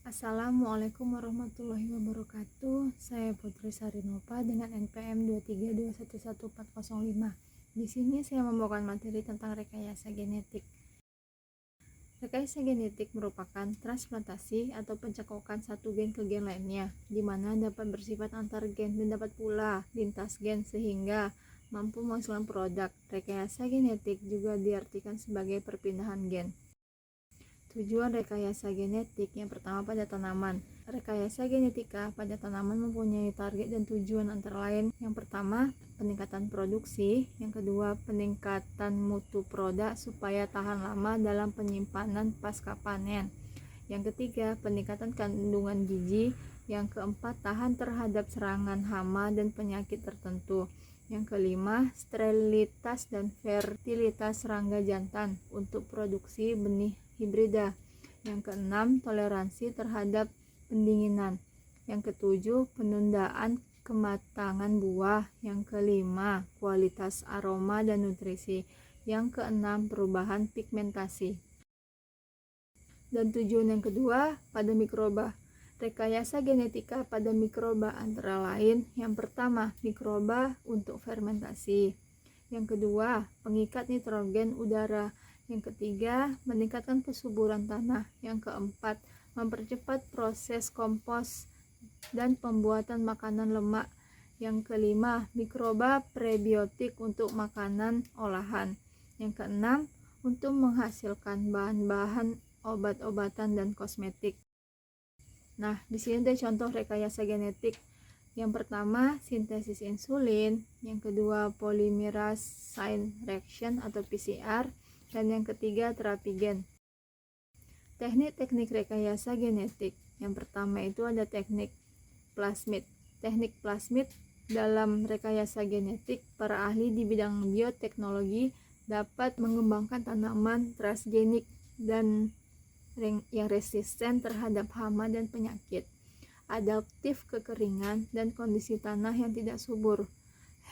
Assalamualaikum warahmatullahi wabarakatuh. Saya Putri Sarinova dengan NPM 232111405. Di sini saya membawakan materi tentang rekayasa genetik. Rekayasa genetik merupakan transplantasi atau pencekokan satu gen ke gen lainnya, di mana dapat bersifat antar gen dan dapat pula lintas gen sehingga mampu menghasilkan produk. Rekayasa genetik juga diartikan sebagai perpindahan gen. Tujuan rekayasa genetik yang pertama pada tanaman. Rekayasa genetika pada tanaman mempunyai target dan tujuan antara lain. Yang pertama, peningkatan produksi. Yang kedua, peningkatan mutu produk supaya tahan lama dalam penyimpanan pasca panen. Yang ketiga, peningkatan kandungan gizi. Yang keempat, tahan terhadap serangan hama dan penyakit tertentu. Yang kelima, sterilitas dan fertilitas serangga jantan untuk produksi benih hibrida. Yang keenam, toleransi terhadap pendinginan. Yang ketujuh, penundaan kematangan buah. Yang kelima, kualitas aroma dan nutrisi. Yang keenam, perubahan pigmentasi. Dan tujuan yang kedua pada mikroba. Rekayasa genetika pada mikroba antara lain: yang pertama, mikroba untuk fermentasi. Yang kedua, pengikat nitrogen udara. Yang ketiga, meningkatkan kesuburan tanah. Yang keempat, mempercepat proses kompos dan pembuatan makanan lemak. Yang kelima, mikroba prebiotik untuk makanan olahan. Yang keenam, untuk menghasilkan bahan-bahan obat-obatan dan kosmetik. Nah, di sini ada contoh rekayasa genetik. Yang pertama, sintesis insulin. Yang kedua, polymerase chain reaction atau PCR. Dan yang ketiga, terapi gen. Teknik-teknik rekayasa genetik. Yang pertama itu ada teknik plasmid. Teknik plasmid dalam rekayasa genetik, para ahli di bidang bioteknologi dapat mengembangkan tanaman transgenik dan yang resisten terhadap hama dan penyakit, adaptif kekeringan dan kondisi tanah yang tidak subur,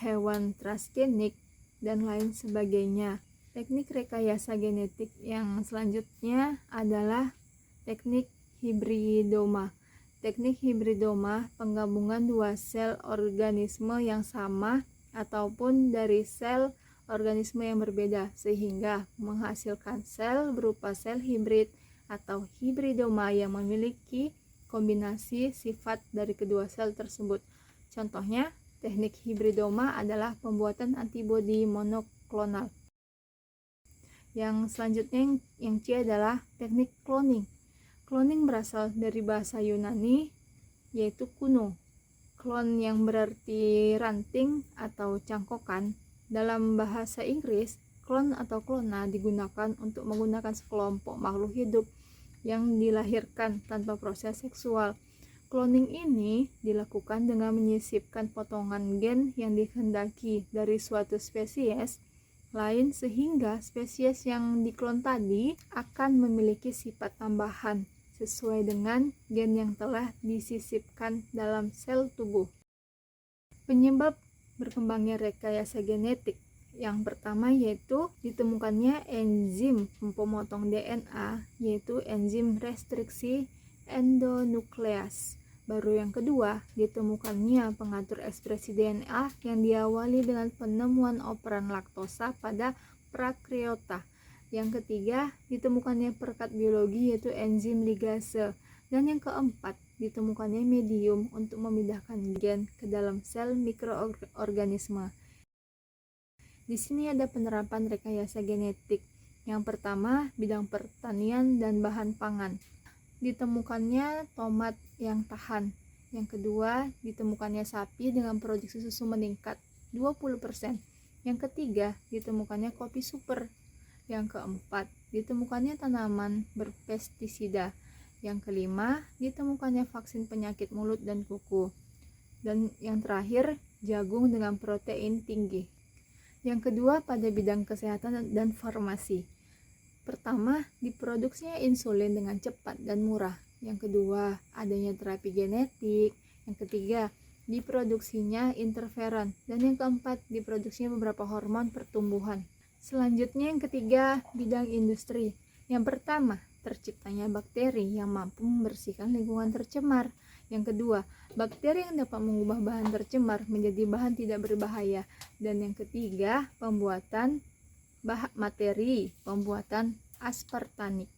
hewan transgenik, dan lain sebagainya. Teknik rekayasa genetik yang selanjutnya adalah teknik hibridoma. Teknik hibridoma penggabungan dua sel organisme yang sama ataupun dari sel organisme yang berbeda sehingga menghasilkan sel berupa sel hibrid atau hibridoma yang memiliki kombinasi sifat dari kedua sel tersebut. Contohnya, teknik hibridoma adalah pembuatan antibodi monoklonal. Yang selanjutnya yang C adalah teknik cloning. Cloning berasal dari bahasa Yunani yaitu kuno. Clone yang berarti ranting atau cangkokan. Dalam bahasa Inggris, clone atau clona digunakan untuk menggunakan sekelompok makhluk hidup yang dilahirkan tanpa proses seksual. Cloning ini dilakukan dengan menyisipkan potongan gen yang dikehendaki dari suatu spesies lain sehingga spesies yang diklon tadi akan memiliki sifat tambahan sesuai dengan gen yang telah disisipkan dalam sel tubuh. Penyebab berkembangnya rekayasa genetik yang pertama yaitu ditemukannya enzim pemotong DNA, yaitu enzim restriksi endonukleas. Baru yang kedua, ditemukannya pengatur ekspresi DNA yang diawali dengan penemuan operan laktosa pada prakriota. Yang ketiga, ditemukannya perekat biologi yaitu enzim ligase. Dan yang keempat, ditemukannya medium untuk memindahkan gen ke dalam sel mikroorganisme. Di sini ada penerapan rekayasa genetik. Yang pertama, bidang pertanian dan bahan pangan. Ditemukannya tomat yang tahan. Yang kedua, ditemukannya sapi dengan produksi susu meningkat 20%. Yang ketiga, ditemukannya kopi super. Yang keempat, ditemukannya tanaman berpestisida. Yang kelima, ditemukannya vaksin penyakit mulut dan kuku. Dan yang terakhir, jagung dengan protein tinggi. Yang kedua, pada bidang kesehatan dan farmasi. Pertama, diproduksinya insulin dengan cepat dan murah. Yang kedua, adanya terapi genetik. Yang ketiga, diproduksinya interferon. Dan yang keempat, diproduksinya beberapa hormon pertumbuhan. Selanjutnya yang ketiga, bidang industri. Yang pertama, terciptanya bakteri yang mampu membersihkan lingkungan tercemar. Yang kedua, bakteri yang dapat mengubah bahan tercemar menjadi bahan tidak berbahaya. Dan yang ketiga, pembuatan materi pembuatan aspartanik.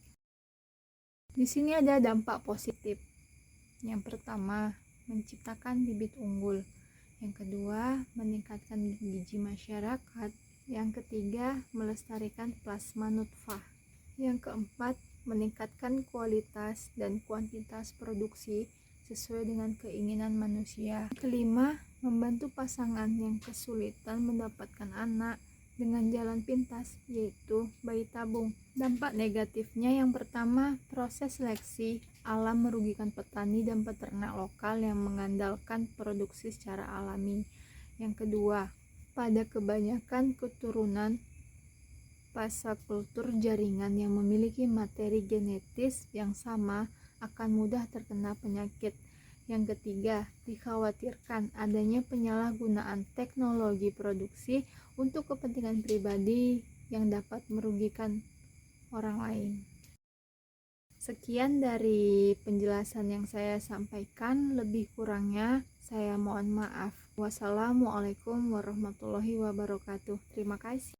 Di sini ada dampak positif. Yang pertama, menciptakan bibit unggul. Yang kedua, meningkatkan gizi masyarakat. Yang ketiga, melestarikan plasma nutfah. Yang keempat, meningkatkan kualitas dan kuantitas produksi sesuai dengan keinginan manusia. Kelima, membantu pasangan yang kesulitan mendapatkan anak dengan jalan pintas, yaitu bayi tabung. Dampak negatifnya yang pertama, proses seleksi alam merugikan petani dan peternak lokal yang mengandalkan produksi secara alami. Yang kedua, pada kebanyakan keturunan pascakultur jaringan yang memiliki materi genetis yang sama akan mudah terkena penyakit. Yang ketiga, dikhawatirkan adanya penyalahgunaan teknologi produksi untuk kepentingan pribadi yang dapat merugikan orang lain. Sekian dari penjelasan yang saya sampaikan, lebih kurangnya saya mohon maaf. Wassalamualaikum warahmatullahi wabarakatuh. Terima kasih.